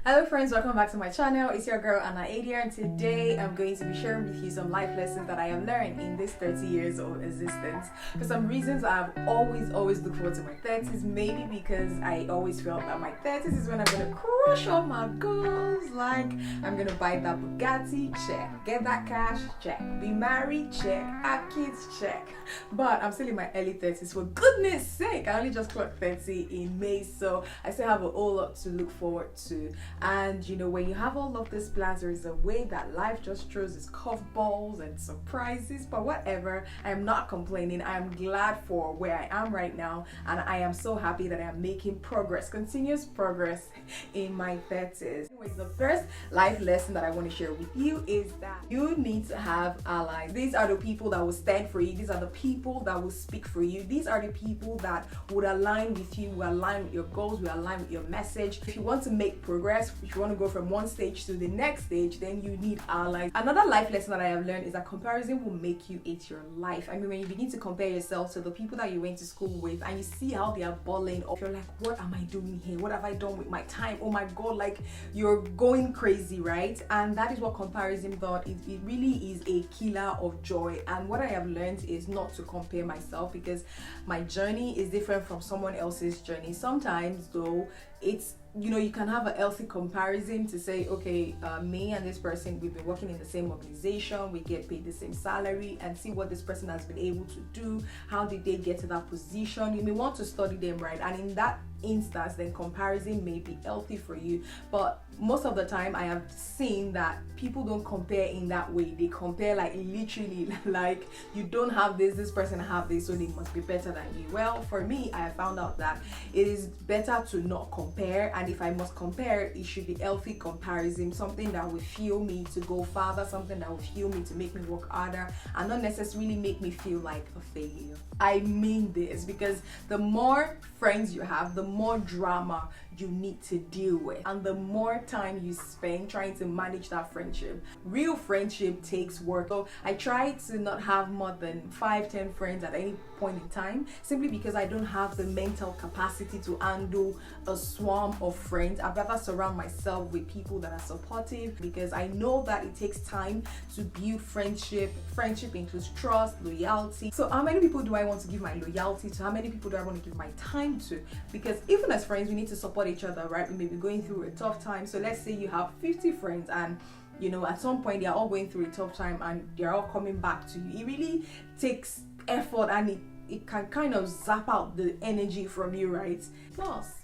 Hello friends, welcome back to my channel. It's your girl a.k.a. and today I'm going to be sharing with you some life lessons that I have learned in this 30 years of existence. For some reasons I've always looked forward to my 30s, maybe because I always felt that my 30s is when I'm gonna crush all my goals. Like I'm gonna buy that Bugatti, check, get that cash, check, be married, check, have kids, check. But I'm still in my early 30s, for goodness sake. I only just clocked 30 in May, so I still have a whole lot to look forward to. And you know, when you have all of these plans, there is a way that life just throws its curveballs and surprises. But whatever, I am not complaining. I am glad for where I am right now, and I am so happy that I am making progress, continuous progress in my 30s. Anyways, the first life lesson that I want to share with you is that you need to have allies. These are the people that will stand for you. These are the people that will speak for you. These are the people that would align with you, will align with your goals, will align with your message. If you want to make progress, if you want to go from one stage to the next stage, then you need allies. Another life lesson that I have learned is that comparison will make you hate your life. I mean, when you begin to compare yourself to the people that you went to school with and you see how they are balling up, you're like, what am I doing here? What have I done with my time? Oh my god, like you're going crazy, right? And that is what comparison does. It really is a killer of joy. And what I have learned is not to compare myself, because my journey is different from someone else's journey. Sometimes though, it's, you know, you can have a healthy comparison to say, okay, me and this person, we've been working in the same organization, we get paid the same salary, and see what this person has been able to do. How did they get to that position? You may want to study them, right? And in that instance, then comparison may be healthy for you. But most of the time I have seen that people don't compare in that way. They compare like literally like, you don't have this person have this, so they must be better than you. Well, for me, I have found out that it is better to not compare, and if I must compare, it should be healthy comparison, something that will fuel me to go farther, something that will fuel me to make me work harder, and not necessarily make me feel like a failure. I mean this because the more friends you have, the more drama you need to deal with, and the more time you spend trying to manage that friendship. Real friendship takes work. So I try to not have more than 5-10 friends at any point in time, simply because I don't have the mental capacity to handle a swarm of friends. I'd rather surround myself with people that are supportive, because I know that it takes time to build friendship. Friendship includes trust, loyalty. So how many people do I want to give my loyalty to? How many people do I want to give my time to? Because even as friends, we need to support each other, right? We may be going through a tough time. So let's say you have 50 friends, and you know, at some point they're all going through a tough time and they're all coming back to you. It really takes effort, and it can kind of zap out the energy from you, right? Plus,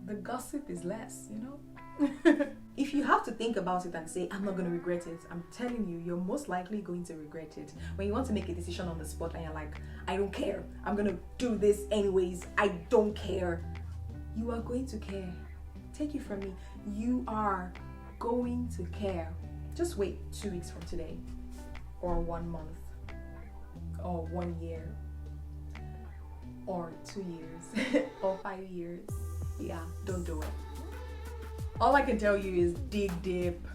the gossip is less, you know? If you have to think about it and say, I'm not going to regret it, I'm telling you, you're most likely going to regret it. When you want to make a decision on the spot and you're like, I don't care, I'm going to do this anyways, I don't care, you are going to care. Take it from me, you are going to care. Just wait 2 weeks from today, or 1 month, or 1 year, or 2 years, or 5 years. Yeah, don't do it. All I can tell you is dig deep.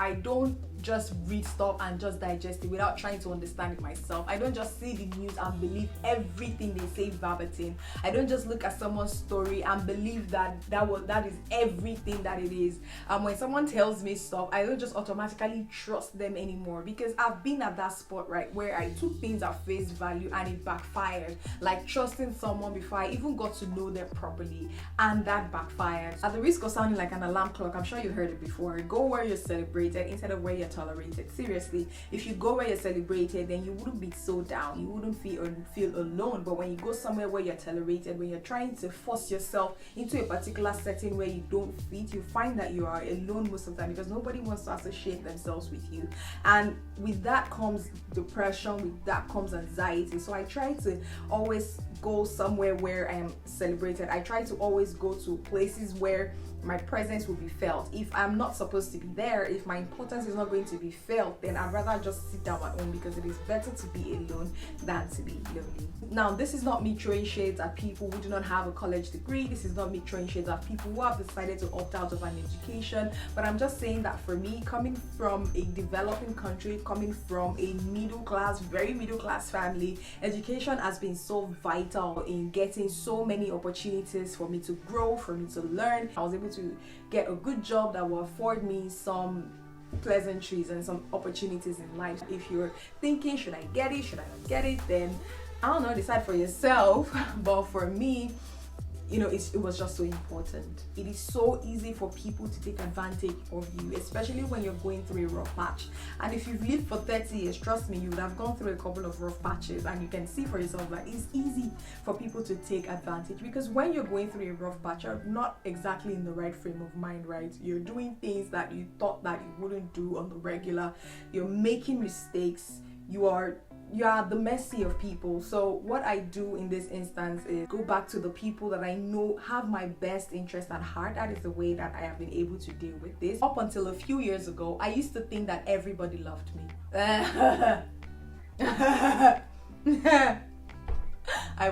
I don't just read stuff and just digest it without trying to understand it myself. I don't just see the news and believe everything they say verbatim. I don't just look at someone's story and believe that is everything that it is. When someone tells me stuff, I don't just automatically trust them anymore, because I've been at that spot, right, where I took things at face value and it backfired. Like trusting someone before I even got to know them properly, and that backfired. At the risk of sounding like an alarm clock, I'm sure you heard it before, go where you're celebrated instead of where you're tolerated. Seriously, if you go where you're celebrated, then you wouldn't be so down, you wouldn't feel alone. But when you go somewhere where you're tolerated, when you're trying to force yourself into a particular setting where you don't fit, you find that you are alone most of the time, because nobody wants to associate themselves with you, and with that comes depression, with that comes anxiety. So I try to always go somewhere where I am celebrated. I try to always go to places where my presence will be felt. If I'm not supposed to be there, if my importance is not going to be felt, then I'd rather just sit down at home, because it is better to be alone than to be lonely. Now, this is not me throwing shades at people who do not have a college degree. This is not me throwing shades at people who have decided to opt out of an education. But I'm just saying that for me, coming from a developing country, coming from a middle class, very middle class family, education has been so vital in getting so many opportunities for me to grow, for me to learn. I was able to get a good job that will afford me some pleasantries and some opportunities in life. If you're thinking, should I get it, should I not get it, then I don't know, decide for yourself. But for me, you know, it was just so important. It is so easy for people to take advantage of you, especially when you're going through a rough patch. And if you've lived for 30 years, trust me, you would have gone through a couple of rough patches, and you can see for yourself that it's easy for people to take advantage, because when you're going through a rough patch, you're not exactly in the right frame of mind, right? You're doing things that you thought that you wouldn't do on the regular. You're making mistakes. You are at the mercy of people. So what I do in this instance is go back to the people that I know have my best interest at heart. That is the way that I have been able to deal with this. Up until a few years ago, I used to think that everybody loved me. I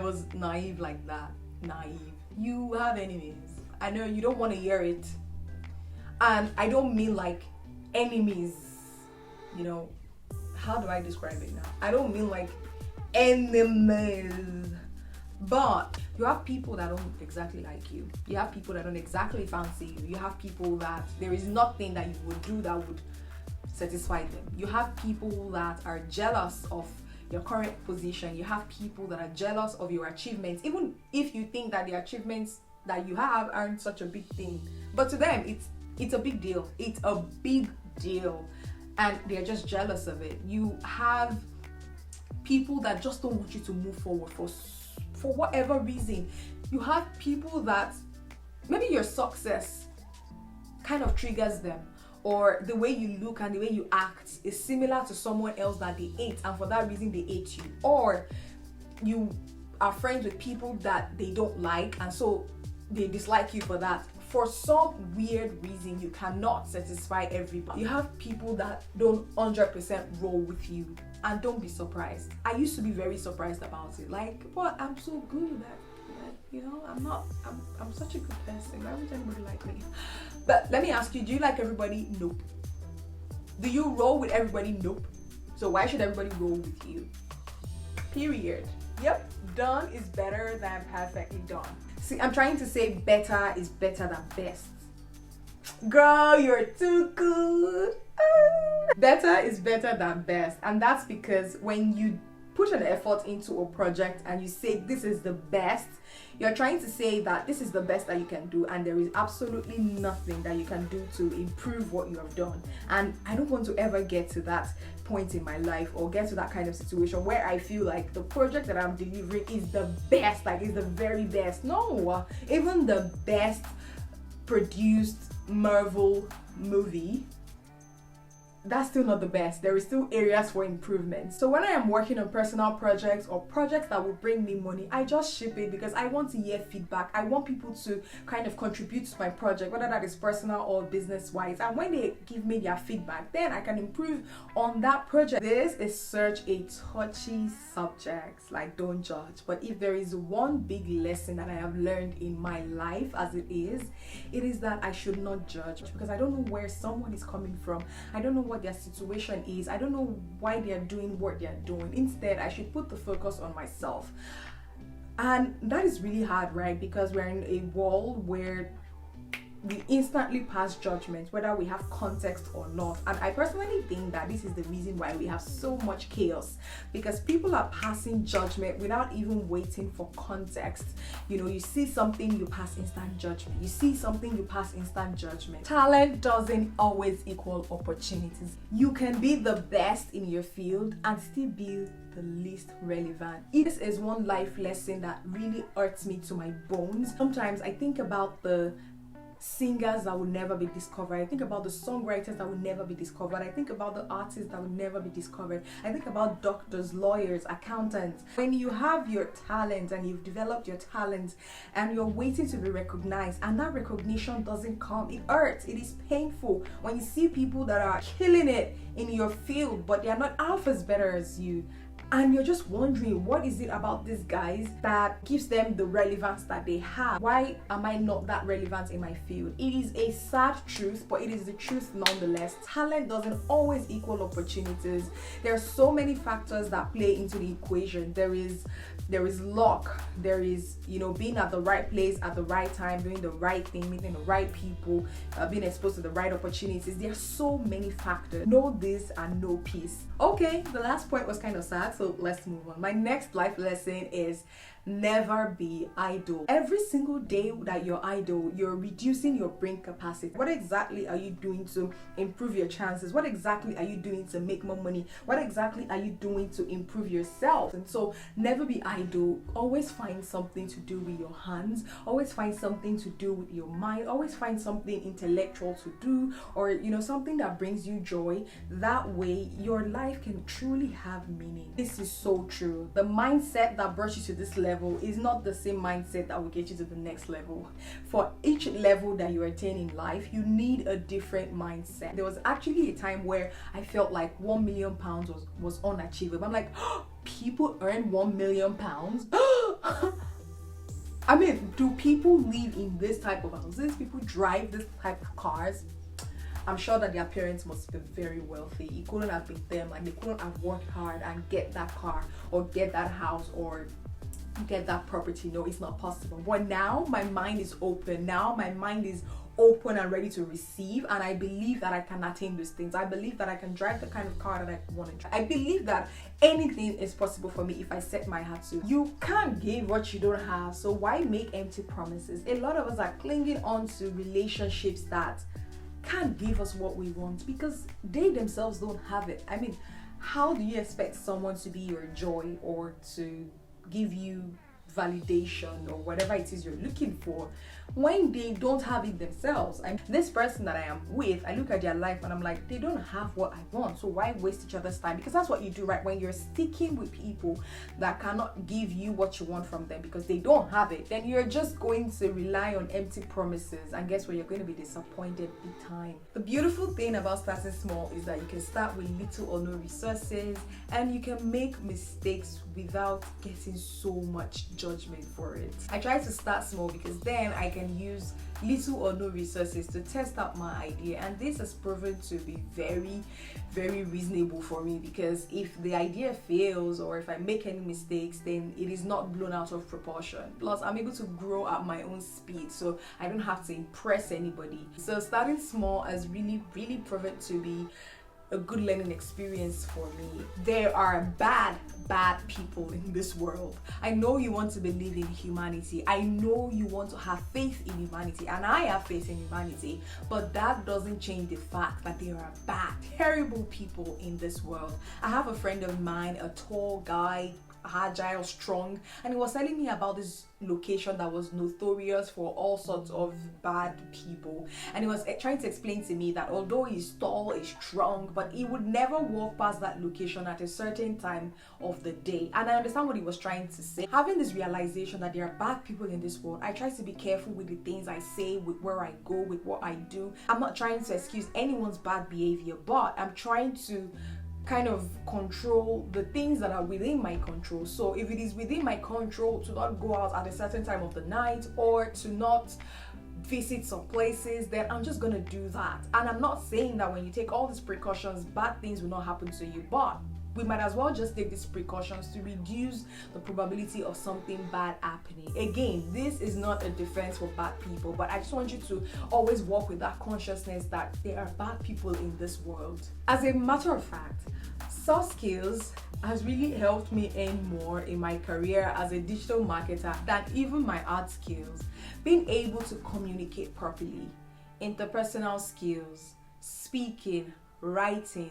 was naive like that. Naive. You have enemies. I know you don't want to hear it. And I don't mean like enemies, you know. How do I describe it now? I don't mean like enemies, but you have people that don't exactly like you. You have people that don't exactly fancy you. You have people that there is nothing that you would do that would satisfy them. You have people that are jealous of your current position. You have people that are jealous of your achievements, even if you think that the achievements that you have aren't such a big thing. But to them, it's a big deal. It's a big deal. And they're just jealous of it. You have people that just don't want you to move forward for whatever reason. You have people that maybe your success kind of triggers them, or the way you look and the way you act is similar to someone else that they hate, and for that reason they hate you. Or you are friends with people that they don't like, and so they dislike you for that. For some weird reason, you cannot satisfy everybody. You have people that don't 100% roll with you, and don't be surprised. I used to be very surprised about it. Like, but I'm so good at, you know, I'm such a good person. Why would anybody like me? But let me ask you, do you like everybody? Nope. Do you roll with everybody? Nope. So why should everybody roll with you? Period. Yep, done is better than perfectly done. See, I'm trying to say better is better than best. Girl, you're too good. Better is better than best. And that's because when you put an effort into a project and you say this is the best, you're trying to say that this is the best that you can do, and there is absolutely nothing that you can do to improve what you have done. And I don't want to ever get to that point in my life, or get to that kind of situation where I feel like the project that I'm delivering is the best, like is the very best. No, even the best produced Marvel movie, that's still not the best. There is still areas for improvement. So when I am working on personal projects or projects that will bring me money, I just ship it because I want to hear feedback. I want people to kind of contribute to my project, whether that is personal or business wise. And when they give me their feedback, then I can improve on that project. This is such a touchy subject, like don't judge. But if there is one big lesson that I have learned in my life as it is that I should not judge, because I don't know where someone is coming from. I don't know what their situation is. I don't know why they're doing what they're doing. Instead, I should put the focus on myself. And that is really hard, right? Because we're in a world where we instantly pass judgment, whether we have context or not. And I personally think that this is the reason why we have so much chaos, because people are passing judgment without even waiting for context. You know, you see something, you pass instant judgment. You see something, you pass instant judgment. Talent doesn't always equal opportunities. You can be the best in your field and still be the least relevant. This is one life lesson that really hurts me to my bones. Sometimes I think about the singers that will never be discovered. I think about the songwriters that will never be discovered. I think about the artists that will never be discovered. I think about doctors, lawyers, accountants. When you have your talent and you've developed your talent and you're waiting to be recognized, and that recognition doesn't come, it hurts. It is painful when you see people that are killing it in your field, but they are not half as better as you. and you're just wondering, what is it about these guys that gives them the relevance that they have? Why am I not that relevant in my field? It is a sad truth, but it is the truth nonetheless. Talent doesn't always equal opportunities. There are so many factors that play into the equation. There is luck, there is, being at the right place at the right time, doing the right thing, meeting the right people, being exposed to the right opportunities. There are so many factors. Know this and know peace. Okay, the last point was kind of sad, so let's move on. My next life lesson is never be idle. Every single day that you're idle, you're reducing your brain capacity. What exactly are you doing to improve your chances? What exactly are you doing to make more money? What exactly are you doing to improve yourself? And so never be idle. Always find something to do with your hands. Always find something to do with your mind. Always find something intellectual to do, or something that brings you joy. That way your life can truly have meaning. This is so true. The mindset that brought you to this level is not the same mindset that will get you to the next level. For each level that you attain in life, you need a different mindset. There was actually a time where I felt like £1 million was unachievable. I'm like, people earn £1 million? I mean, do people live in this type of houses? People drive this type of cars? I'm sure that their parents must be very wealthy. It couldn't have been them. Like, they couldn't have worked hard and get that car or get that house or get that property. No, it's not possible. But now my mind is open. Now my mind is open and ready to receive, and I believe that I can attain those things. I believe that I can drive the kind of car that I want to drive. I believe that anything is possible for me if I set my heart to. You can't give what you don't have, so why make empty promises? A lot of us are clinging on to relationships that can't give us what we want because they themselves don't have it. I mean, how do you expect someone to be your joy or to give you validation or whatever it is you're looking for when they don't have it themselves? And this person that I am with, I look at their life and I'm like, they don't have what I want, so why waste each other's time? Because that's what you do, right? When you're sticking with people that cannot give you what you want from them because they don't have it, then you're just going to rely on empty promises, and guess what? You're going to be disappointed big time. The beautiful thing about starting small is that you can start with little or no resources, and you can make mistakes without getting so much judgment for it. I try to start small because then I can use little or no resources to test out my idea, and this has proven to be very, very reasonable for me, because if the idea fails or if I make any mistakes, then it is not blown out of proportion. Plus, I'm able to grow at my own speed, so I don't have to impress anybody. So starting small has really, really proven to be a good learning experience for me. There are bad people in this world. I know you want to believe in humanity. I know you want to have faith in humanity, and I have faith in humanity, but that doesn't change the fact that there are bad, terrible people in this world. I have a friend of mine, a tall guy, agile, strong, and he was telling me about this location that was notorious for all sorts of bad people, and he was trying to explain to me that although he's tall, he's strong, but he would never walk past that location at a certain time of the day. And I understand what he was trying to say. Having this realization that there are bad people in this world, I try to be careful with the things I say, with where I go, with what I do. I'm not trying to excuse anyone's bad behavior, but I'm trying to kind of control the things that are within my control. So if it is within my control to not go out at a certain time of the night or to not visit some places, then I'm just gonna do that. And I'm not saying that when you take all these precautions, bad things will not happen to you, but we might as well just take these precautions to reduce the probability of something bad happening. Again, this is not a defense for bad people, but I just want you to always walk with that consciousness that there are bad people in this world. As a matter of fact, soft skills has really helped me earn more in my career as a digital marketer than even my art skills. Being able to communicate properly, interpersonal skills, speaking, writing,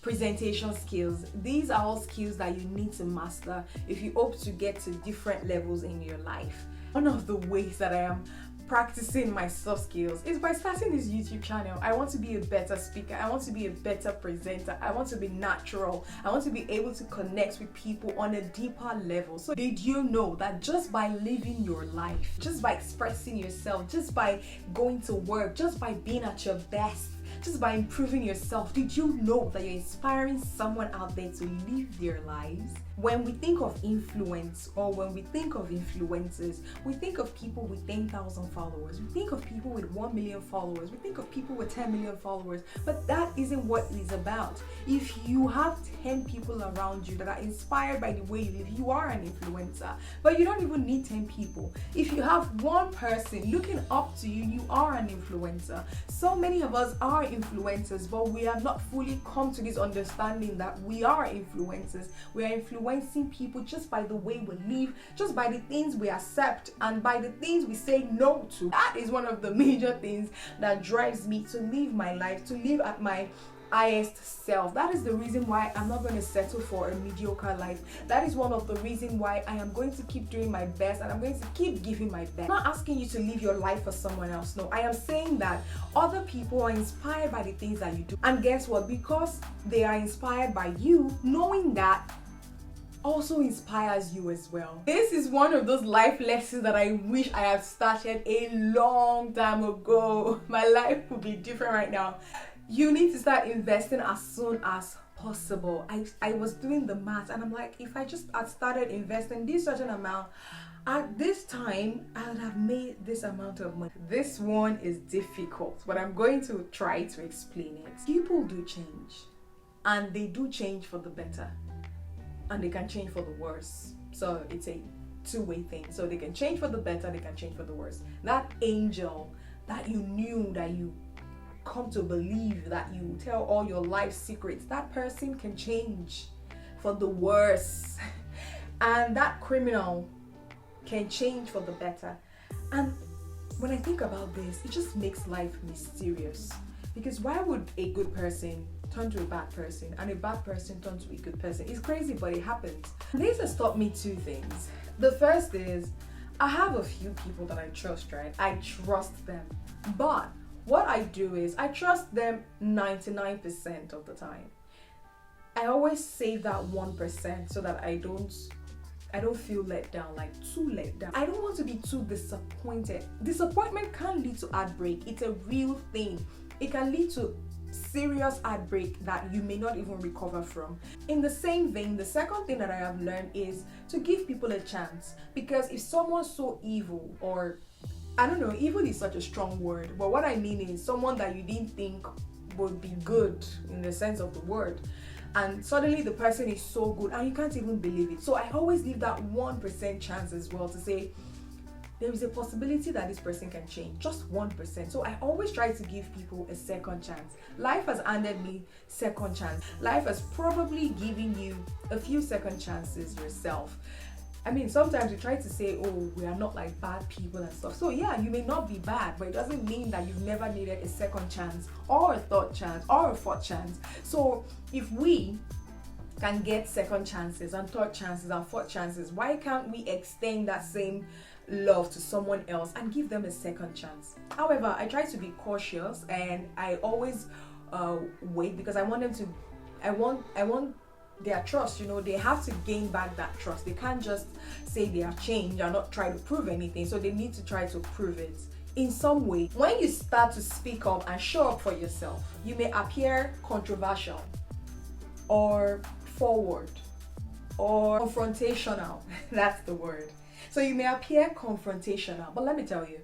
presentation skills, these are all skills that you need to master if you hope to get to different levels in your life. One of the ways that I am practicing my soft skills is by starting this YouTube channel. I want to be a better speaker. I want to be a better presenter. I want to be natural. I want to be able to connect with people on a deeper level. So did you know that just by living your life, just by expressing yourself, just by going to work, just by being at your best, just by improving yourself. Did you know that you're inspiring someone out there to live their lives? When we think of influence, or when we think of influencers, we think of people with 10,000 followers, we think of people with 1 million followers, we think of people with 10 million followers, but that isn't what it's about. If you have 10 people around you that are inspired by the way you live, you are an influencer. But you don't even need 10 people. If you have one person looking up to you, you are an influencer. So many of us are influencers, but we have not fully come to this understanding that we are influencers. We are influencing people just by the way we live, just by the things we accept, and by the things we say no to. That is one of the major things that drives me to live my life, to live at my highest self. That is the reason why I'm not going to settle for a mediocre life. That is one of the reasons why I am going to keep doing my best, and I'm going to keep giving my best. I'm not asking you to live your life for someone else. No, I am saying that other people are inspired by the things that you do. And guess what? Because they are inspired by you, knowing that also inspires you as well. This is one of those life lessons that I wish I had started a long time ago. My life would be different right now. You need to start investing as soon as possible. I was doing the math, and I'm like, if I just had started investing this certain amount at this time, I would have made this amount of money. This one is difficult, but I'm going to try to explain it. People do change, and they do change for the better, and they can change for the worse. So it's a two-way thing. So they can change for the better, they can change for the worse. That angel that you knew, that you come to believe, that you tell all your life secrets, that person can change for the worse. And that criminal can change for the better. And when I think about this, it just makes life mysterious. Because why would a good person turn to a bad person, and a bad person turn to a good person? It's crazy, but it happens. This has taught me two things. The first is, I have a few people that I trust, right? I trust them. But what I do is, I trust them 99% of the time. I always save that 1% so that I don't feel let down, like too let down. I don't want to be too disappointed. Disappointment can lead to heartbreak. It's a real thing. It can lead to serious heartbreak that you may not even recover from. In the same vein, the second thing that I have learned is to give people a chance. Because if someone's so evil, or I don't know, evil is such a strong word, but what I mean is someone that you didn't think would be good in the sense of the word, and suddenly the person is so good and you can't even believe it. So I always give that 1% chance as well, to say there is a possibility that this person can change, just 1%. So I always try to give people a second chance. Life has handed me second chance. Life has probably given you a few second chances yourself. I mean, sometimes we try to say, oh, we are not like bad people and stuff. So yeah, you may not be bad, but it doesn't mean that you've never needed a second chance, or a third chance, or a fourth chance. So if we can get second chances and third chances and fourth chances, why can't we extend that same love to someone else and give them a second chance? However, I try to be cautious, and I always wait, because I want them to, I want their trust. You know, they have to gain back that trust. They can't just say they have changed and not try to prove anything. So they need to try to prove it in some way. When you start to speak up and show up for yourself, you may appear controversial, or forward, or confrontational. That's the word. So you may appear confrontational, but let me tell you,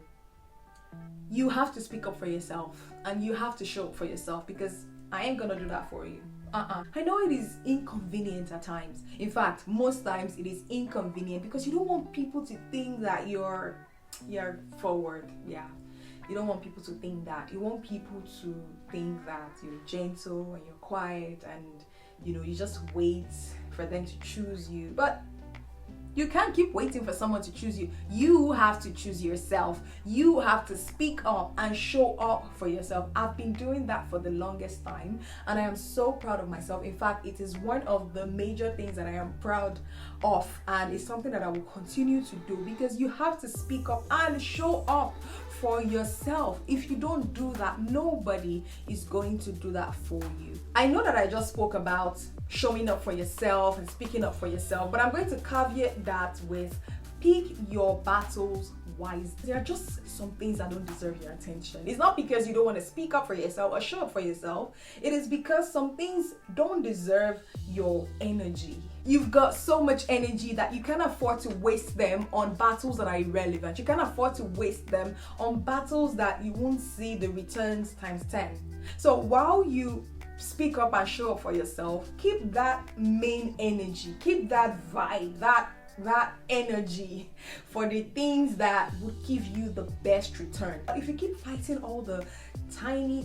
you have to speak up for yourself, and you have to show up for yourself, because I ain't gonna do that for you. I know it is inconvenient at times. In fact, most times it is inconvenient, because you don't want people to think that you're forward. Yeah, you don't want people to think that. You want people to think that you're gentle and you're quiet, and you just wait for them to choose you. But you can't keep waiting for someone to choose you. You have to choose yourself. You have to speak up and show up for yourself. I've been doing that for the longest time, and I am so proud of myself. In fact, it is one of the major things that I am proud of, and it's something that I will continue to do, because you have to speak up and show up for yourself. If you don't do that, nobody is going to do that for you. I know that I just spoke about showing up for yourself and speaking up for yourself, but I'm going to caveat that with pick your battles wise. There are just some things that don't deserve your attention. It's not because you don't want to speak up for yourself or show up for yourself. It is because some things don't deserve your energy. You've got so much energy that you can't afford to waste them on battles that are irrelevant. You can't afford to waste them on battles that you won't see the returns times 10. So while you speak up and show up for yourself, keep that main energy, keep that vibe, that energy for the things that would give you the best return. If you keep fighting all the tiny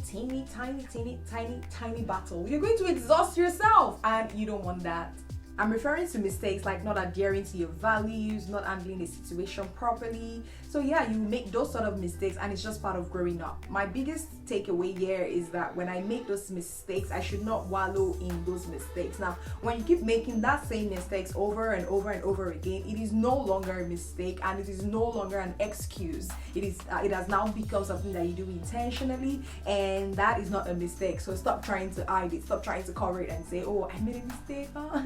battles, you're going to exhaust yourself, and you don't want that. I'm referring to mistakes like not adhering to your values, not handling the situation properly. So yeah, you make those sort of mistakes, and it's just part of growing up. My biggest takeaway here is that when I make those mistakes, I should not wallow in those mistakes. Now, when you keep making that same mistakes over and over and over again, it is no longer a mistake, and it is no longer an excuse. It has now become something that you do intentionally, and that is not a mistake. So stop trying to hide it, stop trying to cover it and say, oh, I made a mistake, huh?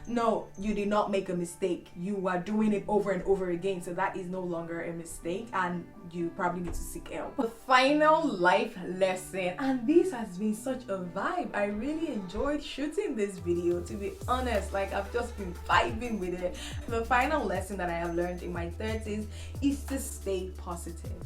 No, you did not make a mistake. You are doing it over and over again, so that is no longer a mistake, and you probably need to seek help. The final life lesson, and this has been such a vibe. I really enjoyed shooting this video, to be honest. Like, I've just been vibing with it. The final lesson that I have learned in my 30s is to stay positive.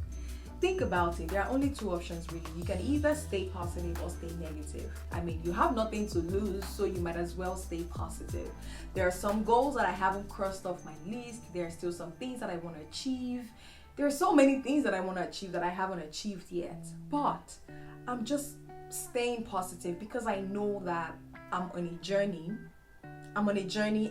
Think about it. There are only two options really. You can either stay positive or stay negative. I mean, you have nothing to lose, so you might as well stay positive. There are some goals that I haven't crossed off my list. There are still some things that I want to achieve. There are so many things that I want to achieve that I haven't achieved yet. But I'm just staying positive because I know that I'm on a journey.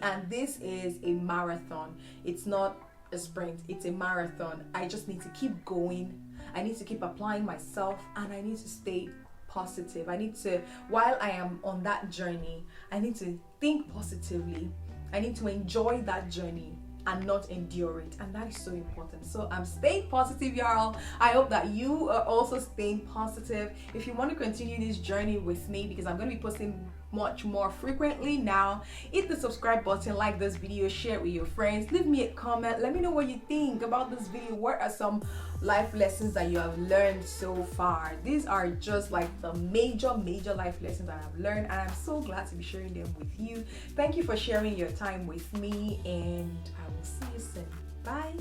And this is a marathon. It's not a sprint, it's a marathon. I just need to keep going. I need to keep applying myself, and I need to stay positive. I need to, while I am on that journey, I need to think positively. I need to enjoy that journey and not endure it, and that is so important. So I'm staying positive, y'all. I hope that you are also staying positive. If you want to continue this journey with me, because I'm going to be posting much more frequently now, hit the subscribe button, like this video, share it with your friends, leave me a comment, let me know what you think about this video. What are some life lessons that you have learned so far? These are just like the major life lessons that I've learned, and I'm so glad to be sharing them with you. Thank you for sharing your time with me, and I will see you soon. Bye.